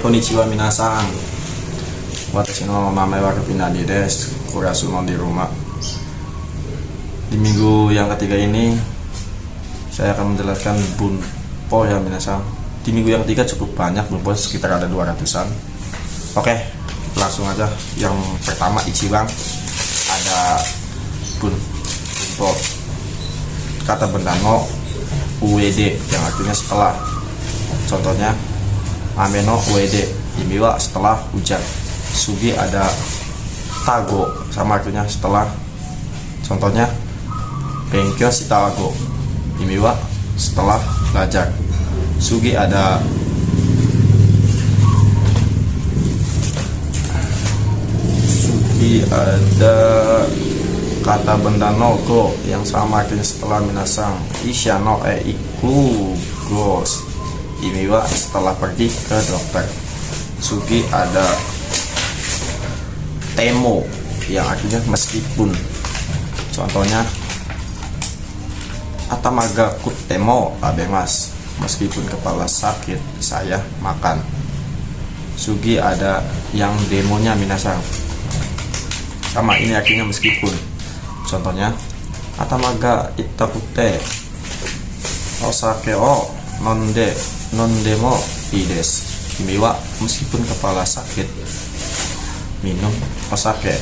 konnichiwa minasan. Watashi no namae wa Pinadi desu. Kurasuno di rumah. Di minggu yang ketiga ini saya akan menjelaskan bunpo ya minasan. Di minggu yang ketiga cukup banyak bunpo, sekitar ada 200-an. Oke, langsung aja. Yang pertama ichiban, ada bunpo. Kata benda no ued yang artinya setelah. Contohnya ameno ued, imiwa setelah hujan. Sugi ada tago, sama artinya setelah. Contohnya benkyo shitago, imiwa setelah belajar. Sugi ada kata benda no go yang sama artinya setelah minasang. Isha no iku gos, imiwa setelah pergi ke dokter. Sugi ada temo yang artinya meskipun. Contohnya atamaga kutemo abemas, meskipun kepala sakit saya makan. Sugi ada yang demonya minasang, sama ini artinya meskipun. Contohnya atamaga itakute osake o nondemo ii desu, imiwa meskipun kepala sakit minum osake.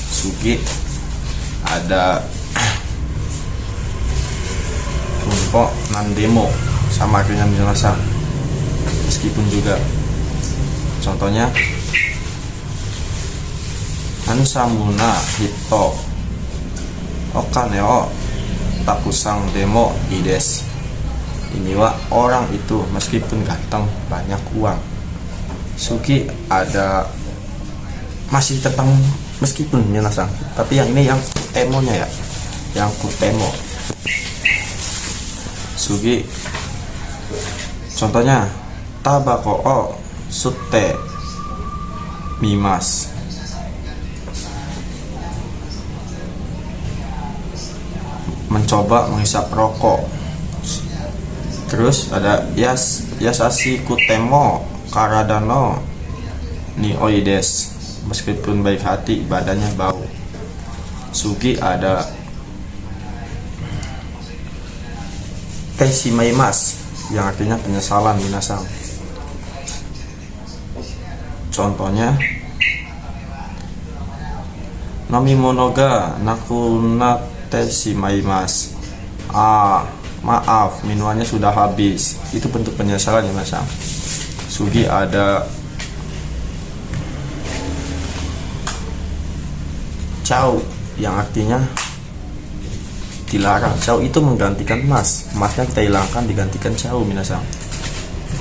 Sugi ada bunpo nandemo, sama artinya menjelaskan meskipun juga. Contohnya hansamuna hito okane o takusang demo ides, iniwa orang itu meskipun ganteng banyak uang. Sugi ada masih tentang meskipun menjelaskan, tapi yang ini yang temonya ya, yang kutemo. Sugi contohnya tabako o sutte mimas, mencoba menghisap rokok. Terus ada yasashi kutemo karada no nioi desu, meskipun baik hati badannya bau. Sugi ada teshimaimas yang artinya penyesalan minasang. Contohnya nomimono ga nakunate shimaimasu, maaf minumannya sudah habis. Itu bentuk penyesalan minasang. Sugi ada cao yang artinya dilarang. Cao itu menggantikan emas, emasnya kita hilangkan digantikan cao minasang.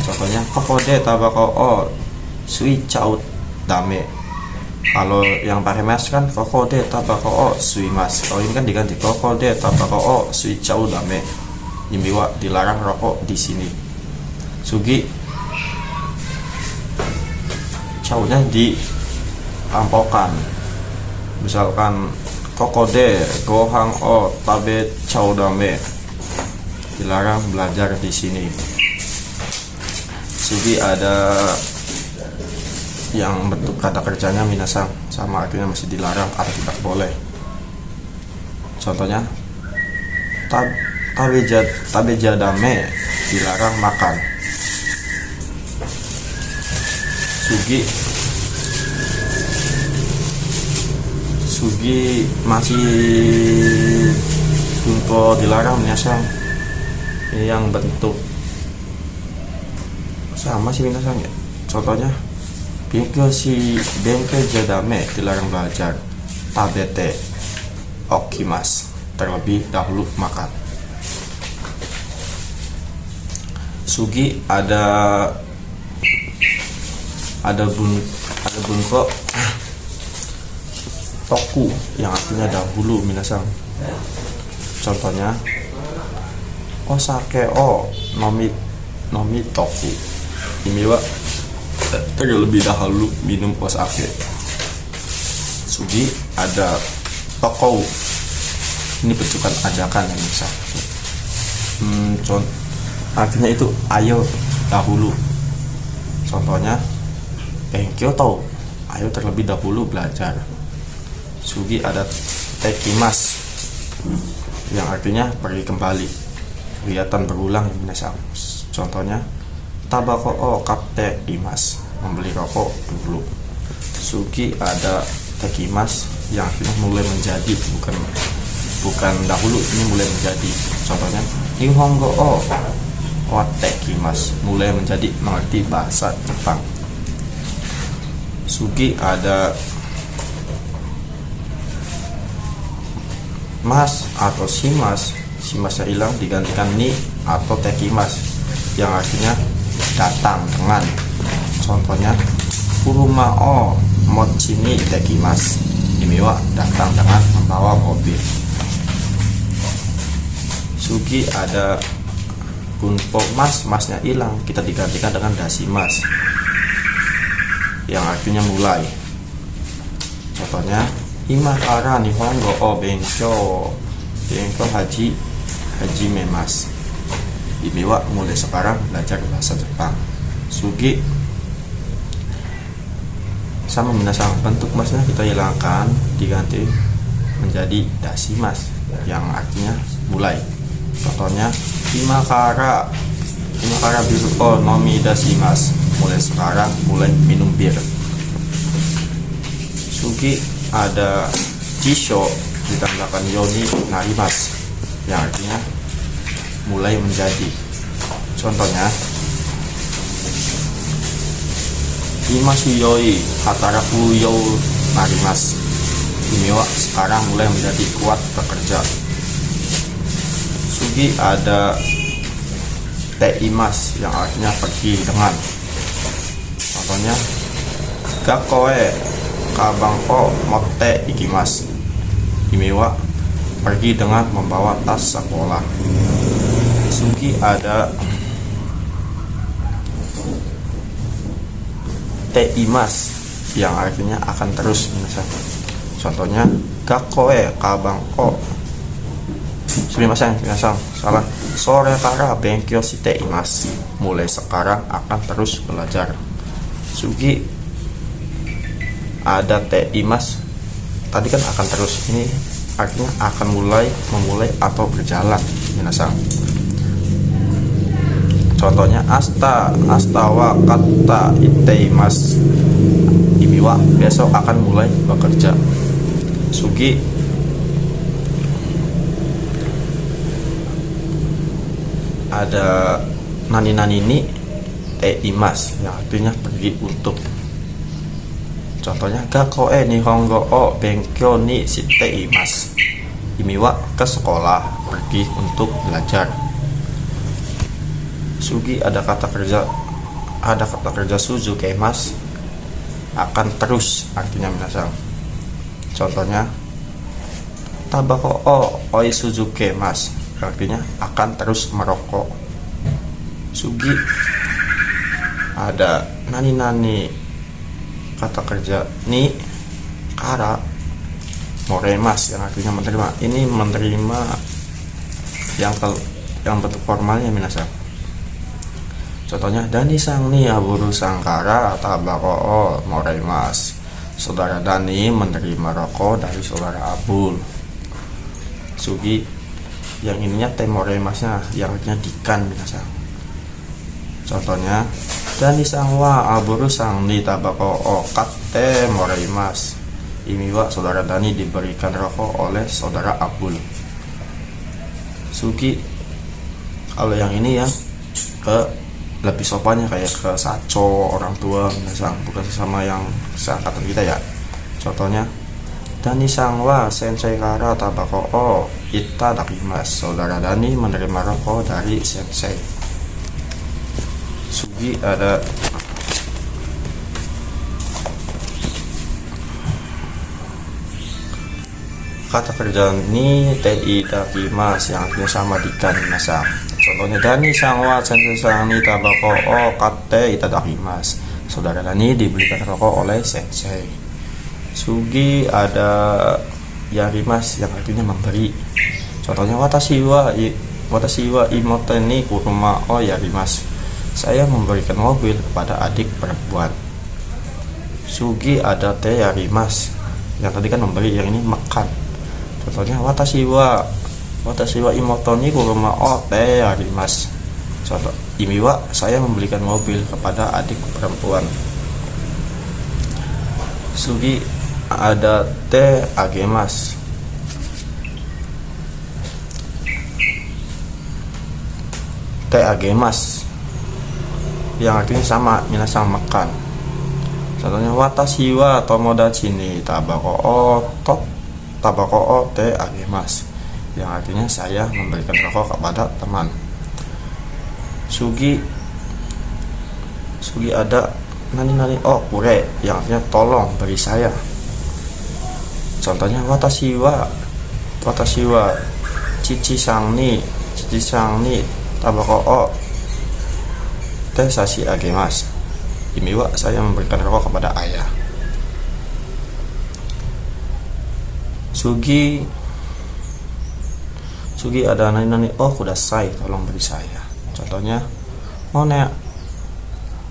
Contohnya kokode tabako o sui cao dame. Kalau yang pakai emas kan kokode tabako o sui mas. Kalau ini kan diganti kokode tabako o sui cao dame, imiwa dilarang rokok di sini. Sugi cao-nya ditampilkan. Misalkan kokode gohang o tabe chao dame, dilarang belajar di sini. Sugi ada yang bentuk kata kerjanya minasang, sama artinya masih dilarang atau tidak boleh. Contohnya tabeja dame, dilarang makan. Sugi masih bunpo dilarang minasang. Ini yang bentuk sama sih minasang ya. Contohnya bengke jadame, dilarang belajar. Tabete okimas, terlebih dahulu makan. Sugi ada bunpo toku yang artinya dahulu minasang. Contohnya osake o nomi toku, imiwa terlebih dahulu minum osake. Sugi ada toko, ini bentukan ajakan yang bisa. Artinya itu ayo dahulu. Contohnya benkyo to, ayo terlebih dahulu belajar. Sugi ada tekimas yang artinya pergi kembali, kegiatan berulang yang minasan. Contohnya tabako o kapte imas, membeli rokok dulu. Sugi ada tekimas yang artinya mulai menjadi, bukan dahulu, ini mulai menjadi. Contohnya nihongo o watekimas, mulai menjadi, mengerti bahasa Jepang. Sugi ada mas atau simas, simasnya hilang digantikan ni atau tekimas yang artinya datang dengan. Contohnya kuruma o mochi ni tekimas, imiwa datang dengan membawa mobil. Sugi ada gunpo mas, masnya hilang, kita digantikan dengan dasimas yang artinya mulai. Contohnya Imakara nihongo o benkyo haji memas, imiwa mulai sekarang belajar bahasa Jepang. Sugi sama minasang, bentuk masnya kita hilangkan, diganti menjadi dasimas yang artinya mulai. Contohnya imakara biru o nomi dasimas, mulai sekarang mulai minum bir. Sugi ada jisho ditambahkan yoni narimas yang artinya mulai menjadi. Contohnya imasuyoi hataraku yo narimas, imiwa sekarang mulai menjadi kuat bekerja. Sugi ada teimas yang artinya pergi dengan. Contohnya gakoe kabang o motte ikimas, imiwa pergi dengan membawa tas sekolah. Sugi ada teimas yang artinya akan terus. Contohnya gakoe kabang o, sumimasen salah, sore kara benkyo shite imas, mulai sekarang akan terus belajar. Sugi ada teimas, tadi kan akan terus, ini artinya akan memulai atau berjalan minasan. Contohnya astawa kata iteimas, imiwa besok akan mulai bekerja. Sugi ada nani ni teimas yang artinya pergi untuk. Contohnya gakoe nihongo o benkyo ni shiteimasu, imiwa ke sekolah, pergi untuk belajar. Sugi ada kata kerja suzukeimasu, akan terus artinya minasang. Contohnya tabako o oi suzukeimasu, artinya akan terus merokok. Sugi ada nani kata kerja ni kara moremas yang artinya menerima, ini menerima yang bentuk formalnya minasan. Contohnya Dani sang ni aburu sangkara tabako o moremas, saudara Dani menerima rokok dari saudara Abul. Sugi yang ininya temoremasnya yang artinya dikan minasan. Contohnya Dani sang wa aburu sang ni tabako o katte moreimas, imiwa saudara Dani diberikan rokok oleh saudara Abul. Sugi kalau yang ini ya ke lebih sopannya, kayak ke saco orang tua minasang, bukan sesama yang seangkatan kita ya. Contohnya Dani sang wa sensei kara tabako o itadakimasu, saudara Dani menerima rokok dari sensei. Sugi ada kata kerja ni itadakimasu yang artinya sama dikan minasang. Contohnya Dani sang wa sensei sang ni tabako o katte itadakimasu, saudara Dani diberikan rokok oleh sensei. Sugi ada yarimas yang artinya memberi. Contohnya watashi wa imote ni kuruma o yarimasu, saya memberikan mobil kepada adik perempuan. Sugi ada te yarimas, yang tadi kan memberi, yang ini makan. Contohnya watashi wa imoto ni kuruma o te yarimas. Contoh, imiwa, saya membelikan mobil kepada adik perempuan. Sugi ada te agemas. Te agemas, yang artinya sama, minasang makan. Contohnya watashi wa tomodachi ni tabako o te agemas, yang artinya saya memberikan rokok kepada teman. Sugi ada nani o kure, yang artinya tolong beri saya. Contohnya watashi wa cici sang ni tabako o te sashi agemas. Imiwa, saya memberikan rokok kepada ayah. Sugi ada nani o kudasai, tolong beri saya. Contohnya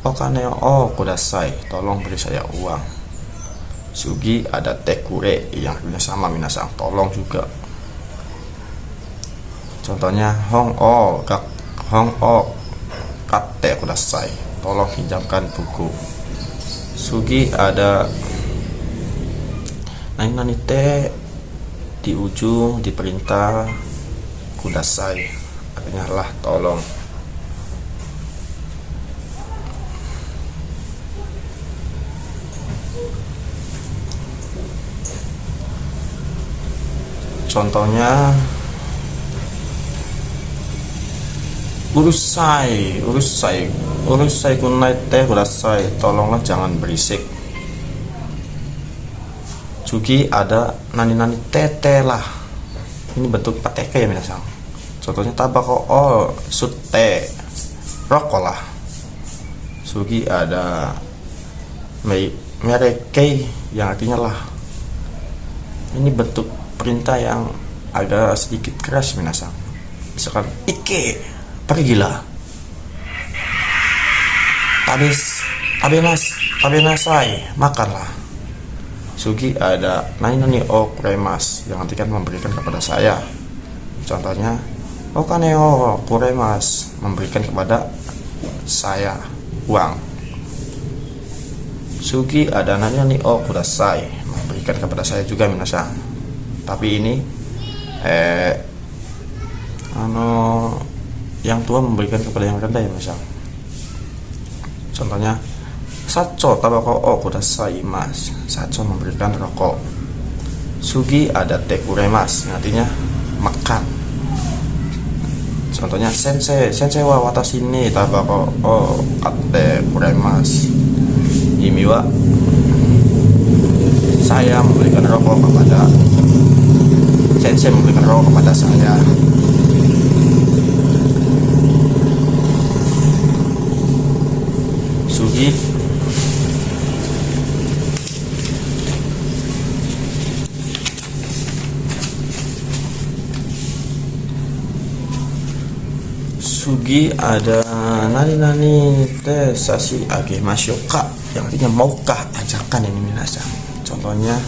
okane o kudasai, tolong beri saya uang. Sugi ada tekure, yang artinya sama, minasang, tolong juga. Contohnya hong o kate kudasai, tolong pinjamkan buku. Sugi ada nani te di ujung, diperintah kudasai, artinya lah, tolong. Contohnya urusai kunai te kudasai, tolonglah jangan berisik. Sugi ada nani tete lah, ini bentuk pateke ya minasang. Contohnya tabako o sute, rokok lah. Sugi ada mereke, yang artinya lah. Ini bentuk perintah yang agak sedikit keras minasang. Misalkan ike, pergilah. Tabenasai, makanlah. Sugi ada nani o kuremas, yang artinya memberikan kepada saya. Contohnya okane o kuremas, memberikan kepada saya uang. Sugi ada nani o kudasai, memberikan kepada saya juga minasang. Tapi ini yang tua memberikan kepada yang rendah ya misal. Contohnya sacho tabako o kudasai mas, sacho memberikan rokok. Sugi ada tekuremas, artinya makan. Contohnya sensei wa watashi ni tabako o kate kuremas. Imiwa, saya memberikan rokok kepada sensei, memberikan rokok kepada saya. Sugi ada nani te sashi age masyoka, yang artinya maukah, ajakan ini minasang. Contohnya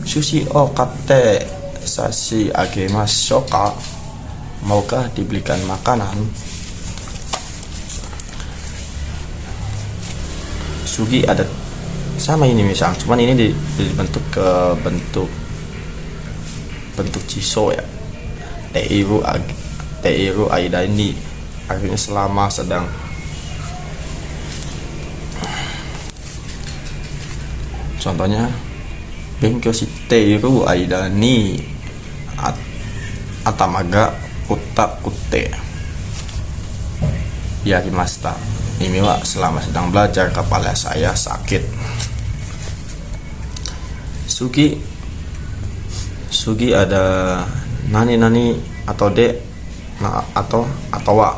sushi o kate sashi age masyoka, maukah dibelikan makanan. Sugi ada sama ini misal, cuman ini dibentuk ke bentuk ciso ya. Teiru aida ini artinya selama, sedang. Contohnya benkyo shiteiru aida ni atamaga utakute yarimashita. Ini wa selama sedang belajar kepala saya sakit. Sugi ada nani atau de atau wa,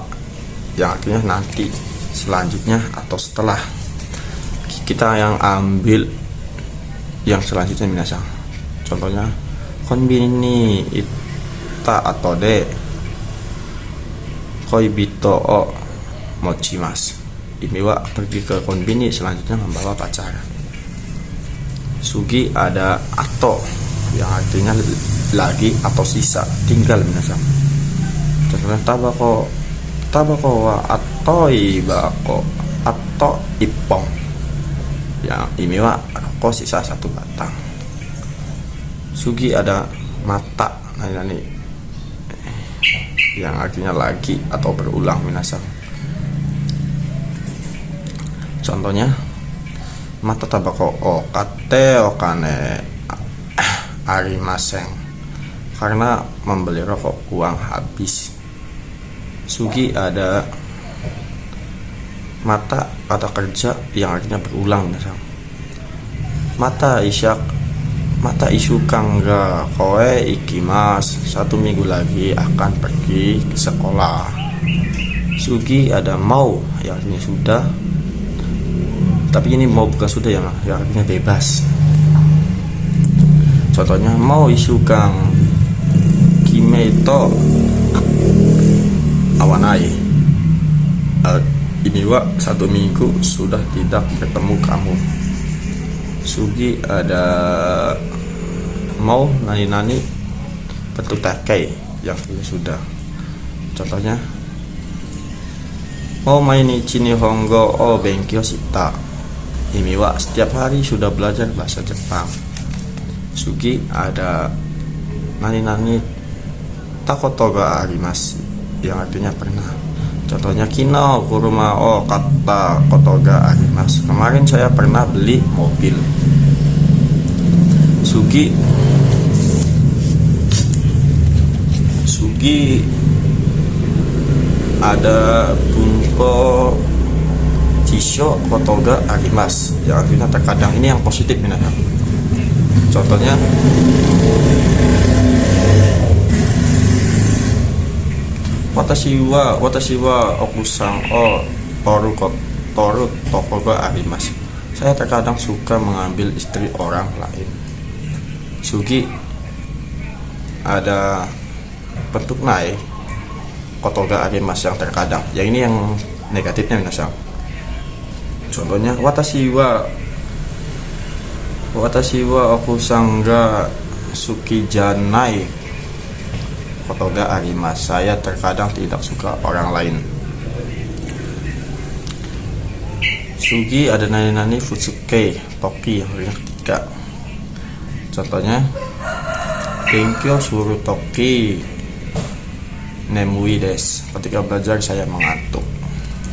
yang artinya nanti, selanjutnya, atau setelah. Kita yang ambil yang selanjutnya minasang. Contohnya konbini ita atau de koibito o mochimasu, Imiwa pergi ke konbini, selanjutnya membawa pacar. Sugi ada ato, yang artinya lagi atau sisa, tinggal minasang. Contohnya tabako wa atoi bako atau ipong, yang imiwa rokok sisa 1 batang. Sugi ada mata, ini yang artinya lagi atau berulang minasang. Contohnya mata tabako o kate okane arimaseng, karena membeli rokok uang habis. Sugi ada mata kata kerja yang artinya berulang minasang. Mata isukang ga koe ikimas, 1 minggu lagi akan pergi ke sekolah. Sugi ada mau yang artinya sudah, tapi ini mau bukan sudah yang artinya bebas. Contohnya mau isukang kimeto awanai, ini 1 minggu sudah tidak bertemu kamu. Sugi ada mau nani bentuk takai yang artinya sudah. Contohnya mau main ichi nihongo o benkyou shita, Imiwa setiap hari sudah belajar bahasa Jepang. Sugi ada nani takoto ga arimasu, yang artinya pernah. Contohnya kino kuruma o kata koto ga arimasu, kemarin saya pernah beli mobil. Sugi ada bunko jisho kotoga arimas, yang artinya terkadang. Ini yang positif minasang. Contohnya watashi wa okusang o toru tokoga arimas, saya terkadang suka mengambil istri orang lain. Sugi ada bentuk nai kotoga arimas yang terkadang. Yang ini yang negatifnya minasang. Contohnya watashi wa okusang ga suki janai kotoga arimas, saya terkadang tidak suka orang lain. Sugi ada nani futsuke toki yang ketiga. Contohnya Genkyou suru toki nemui des, ketika belajar saya mengantuk.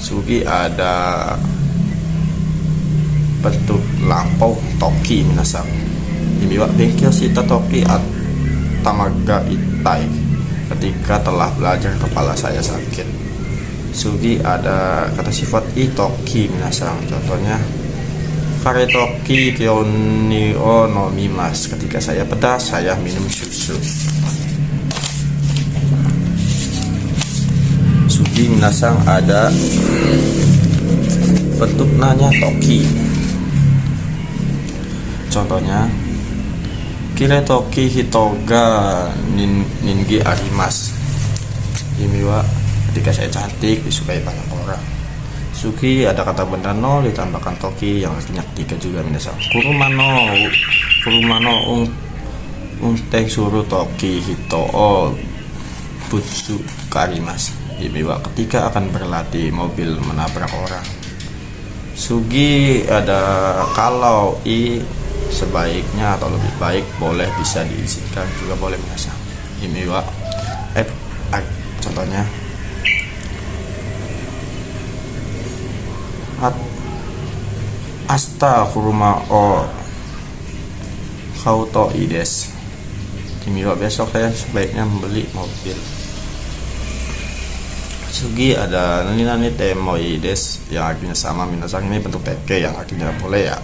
Sugi ada bentuk lampau toki minasang. Imiwa Genkyou shita toki atamaga itai, ketika telah belajar kepala saya sakit. Sugi ada kata sifat itoki minasang. Contohnya kare toki kyoni o nomimas, ketika saya pedas saya minum susu. Sugi minasang ada bentuk nanya toki. Contohnya kire toki hitoga ningi arimas, imiwa ketika saya cantik disukai banyak orang. Sugi ada kata benda no ditambahkan toki yang artinya ketiga juga minasang. Kurumano teng suru toki hito o butsu karimas, imiwa ketika akan berlatih mobil menabrak orang. Sugi ada kalau sebaiknya atau lebih baik, boleh bisa diizinkan juga boleh minasang. Imiwa contohnya asta kuruma o kauto ides, imiwa besok saya sebaiknya membeli mobil. Sugi ada nani temo ides yang artinya sama minasang. Ini bentuk teke yang artinya boleh ya.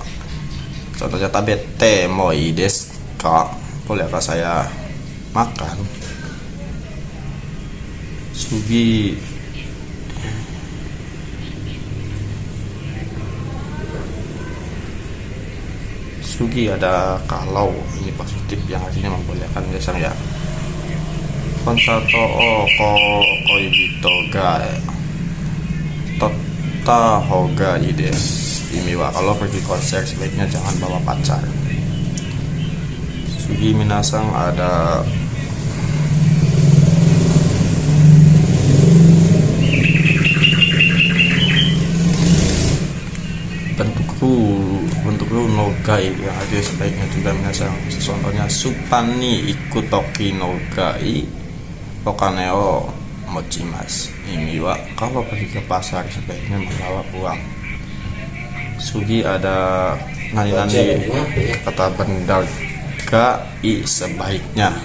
Contohnya tabete moi des ka, bolehkah saya makan? Sugi ada kalau, ini positif yang artinya membolehkan biasanya ya. Konsato o koi bito ga ta hoga desu. Imiwa, kalau pergi konser sebaiknya jangan bawa pacar. Sugi minasang, ada bentukku nogai yang ada sebaiknya juga minasang. Contohnya supani ikutoki nogai okaneo mochimasu. Imiwa, kalau pergi ke pasar sebaiknya membawa uang. Sugi, ada nani-nani kata benda gai sebaiknya.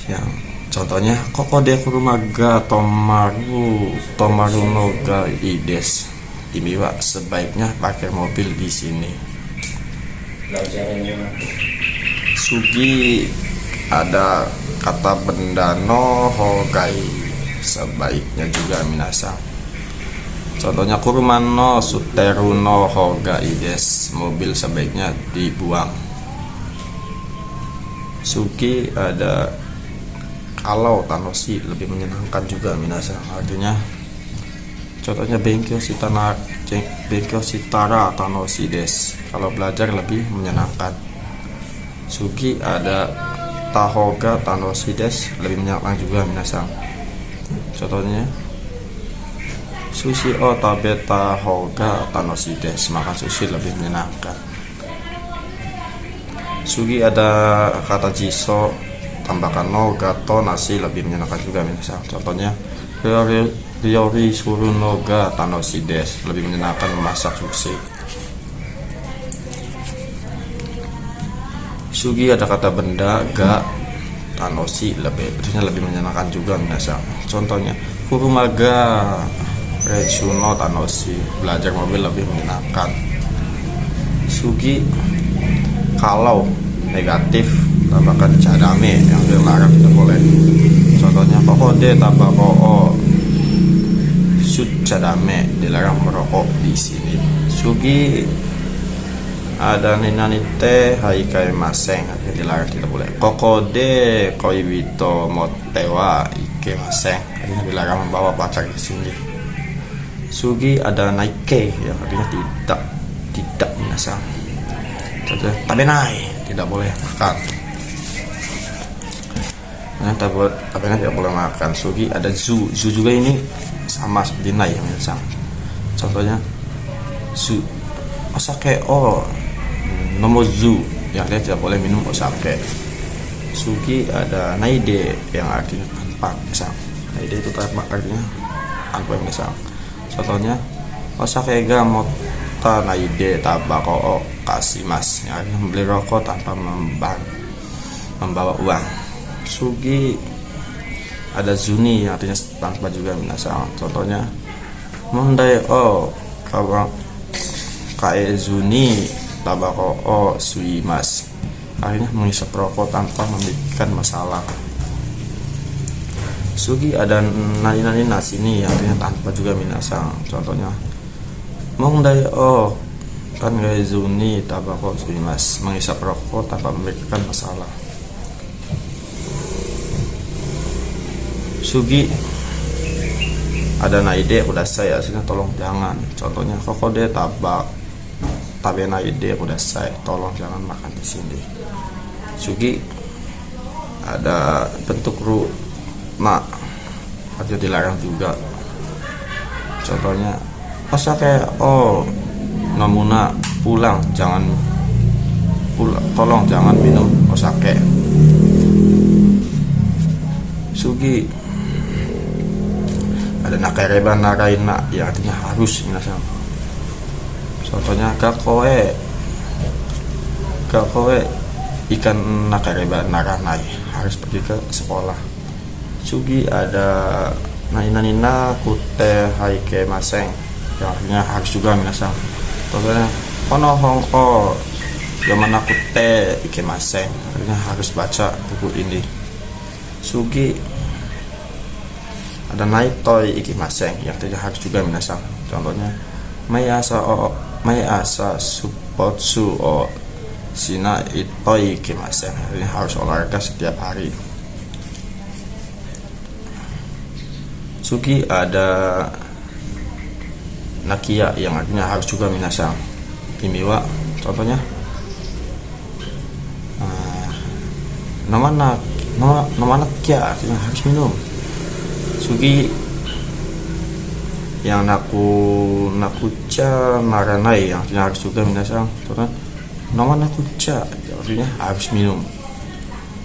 Yang contohnya kokode kuruma ga tomaru no ga desu. Imiwa, sebaiknya pakai mobil di sini. Sugi, ada kata benda no hogai sebaiknya juga minasang. Contohnya kuruma no suteru no hogai desu. Mobil sebaiknya dibuang. Sugi, ada kalau tanoshi lebih menyenangkan juga minasang. Artinya contohnya benkyo shitara tanoshi desu. Kalau belajar lebih menyenangkan. Sugi, ada tahoga tanoshi desu, lebih menyenangkan juga minasang. Contohnya sushi o tabeta hoga tanoshi desu. Makan sushi lebih menyenangkan. Sugi, ada kata jiso tambahkan no gato nasi, lebih menyenangkan juga minasang. Contohnya ryori suru no ga tanoshi desu, lebih menyenangkan memasak sushi. Sugi, ada kata benda ga tanoshi, lebih menyenangkan juga minasang. Contohnya kuruma ga retsuno tanoshi, belajar mobil lebih menyenangkan. Sugi, kalau negatif tambahkan cadame, yang dilarang tidak boleh. Contohnya kokode tabako o sud cadame, dilarang merokok di sini. Sugi, ada ninanite haikai maseng, yang dilarang tidak boleh. Kokode koibito motewa ike maseng, yang dilarang membawa pacar di sini. Sugi, ada naike, yang artinya tidak minasang. Contohnya tabenai, tidak boleh makan. Tabenai tidak boleh makan. Sugi, ada zu juga, ini sama seperti nai yang minasang. Contohnya osake o nomozu, yang dia tidak boleh minum osake. Sugi, ada naide, yang artinya tanpa minasang. Naide itu tanpa, artinya tanpa minasang. Contohnya osake ga mota naide tabako o kasimas, yang artinya membeli rokok tanpa membawa uang. Sugi, ada zuni, yang artinya tanpa juga minasang. Contohnya mondai o kae zuni tabako o suimas, artinya menghisap rokok tanpa membuat masalah. Sugi, ada nani-nani nasini, yang artinya tanpa juga minasang. Contohnya mondai o kan kae zuni tabako suimas, menghisap rokok tanpa membuat masalah. Sugi, ada naide kudasai, artinya tolong jangan. Contohnya kokode tabe naide kudasai, tolong jangan makan di sini. Sugi, ada bentuk ma, artinya dilarang juga. Contohnya osake o namuna, tolong jangan minum osake. Sugi, ada nakareba naraina, yang artinya harus minasang. Contohnya gakoe ikan nakareba naranai, harus pergi ke sekolah. Sugi, ada nani-nanina kute haike maseng, yang artinya harus juga minasang. Contohnya ono hong o yamana kute ike maseng, artinya harus baca buku ini. Sugi, ada naitoi ikimaseng, yang tidak harus juga minasang. Contohnya mai asa suppotsu o shina itoi ikimaseng, artinya harus olahraga setiap hari. Sugi ada nakia yang artinya harus juga minasang. Imiwa contohnya nama nakia artinya harus minum. Sugi yang nakucha naranai yang artinya harus juga minasang. Contohnya nama nakucha artinya harus minum.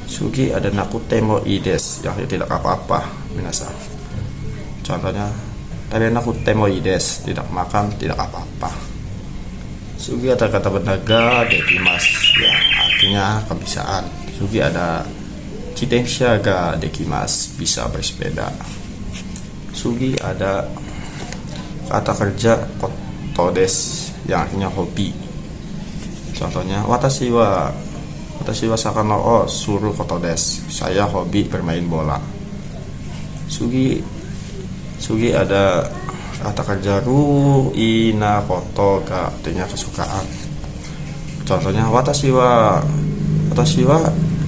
Sugi ada nakutemo ides yang tidak apa-apa minasang. Contohnya tadi nakutemo ides tidak makan tidak apa-apa. Sugi ada kata bendaga dekimas yang artinya kebisaan. Sugi ada chitensha ga dekimas bisa bersepeda. Sugi ada kata kerja kotodes yang artinya hobi. Contohnya watashi wa sakano o suru kotodes, saya hobi bermain bola. Sugi ada kata kerja ru ina koto ga artinya kesukaan. Contohnya watashi wa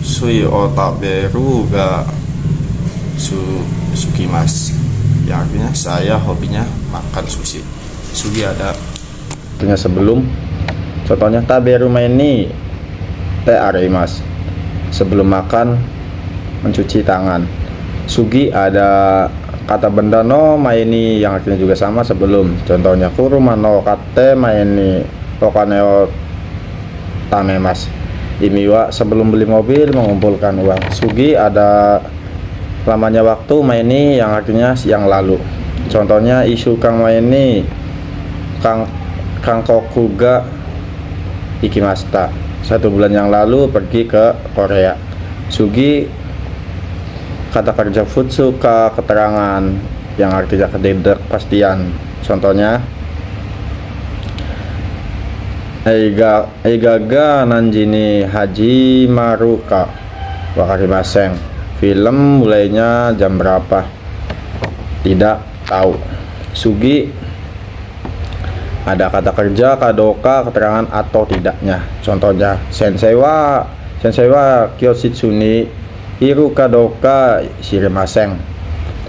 sui o taberu ga sukimasu yang artinya saya hobinya makan sushi. Sugi ada artinya sebelum. Contohnya taberu maini te arimas, sebelum makan mencuci tangan. Sugi ada kata benda no maini yang artinya juga sama sebelum. Contohnya kuruma no kate maini okaneo tamemas. Imiwa sebelum beli mobil mengumpulkan uang. Sugi ada lamanya waktu maini yang artinya yang lalu. Contohnya isu kang maini kangkoku ga ikimasta, 1 bulan yang lalu pergi ke Korea. Sugi kata kerja futsu ka keterangan yang artinya ketidakpastian. Contohnya Eigaga nanjini haji maruka wakarimasen, film mulainya jam berapa, tidak tahu. Sugi ada kata kerja kadoka keterangan atau tidaknya. Contohnya sensei wa kyoshitsu ni iru kadoka shirimasen,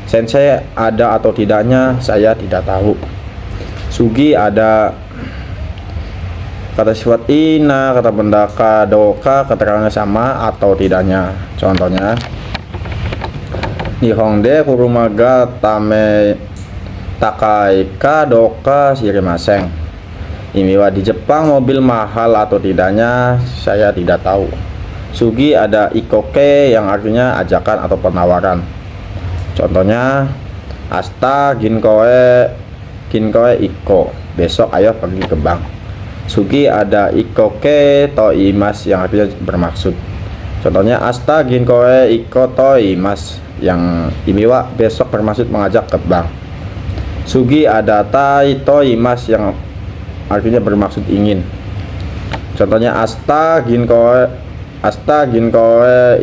sensei ada atau tidaknya saya tidak tahu. Sugi ada kata sifat ina, kata benda kadoka keterangannya sama atau tidaknya. Contohnya Nihon de kurumaga tame takai kadoka shirimasen, imiwa di Jepang mobil mahal atau tidaknya saya tidak tahu. Sugi ada ikoke yang artinya ajakan atau penawaran. Contohnya asta ginkoe iko, besok ayo pergi ke bank. Sugi ada ikoke toimas yang artinya bermaksud. Contohnya asta ginkoe iko toimas yang imiwa besok bermaksud mengajak ke bank. Sugi ada tai toimas yang artinya bermaksud ingin. Contohnya asta ginkoe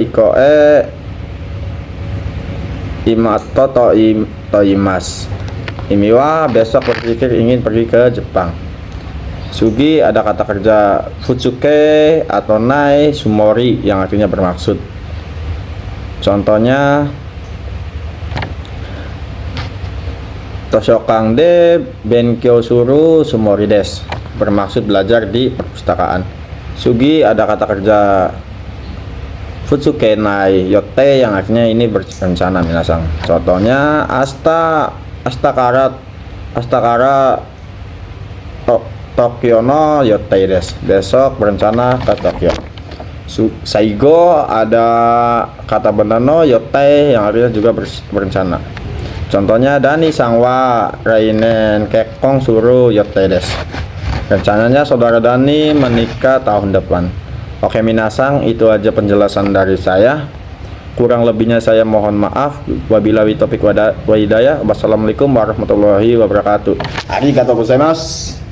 ikoe imato toimas, imiwa besok berpikir ingin pergi ke Jepang. Sugi ada kata kerja futsuke atau nai sumori yang artinya bermaksud. Contohnya Toshokang de benkyou suru sumori des, bermaksud belajar di perpustakaan. Sugi ada kata kerja futsuke nai yote yang artinya ini berencana minasang. Contohnya astakara Tokyo no yote des, besok berencana ke Tokyo. Saigo ada kata benda no yote yang artinya juga berencana. Contohnya Dani sangwa rainen kekong suru yote des, rencananya saudara Dani menikah tahun depan. Oke minasang, itu aja penjelasan dari saya. Kurang lebihnya saya mohon maaf. Wabillahi taufiq wa hidayah. Wassalamualaikum warahmatullahi wabarakatuh. Arigatou gozaimasu.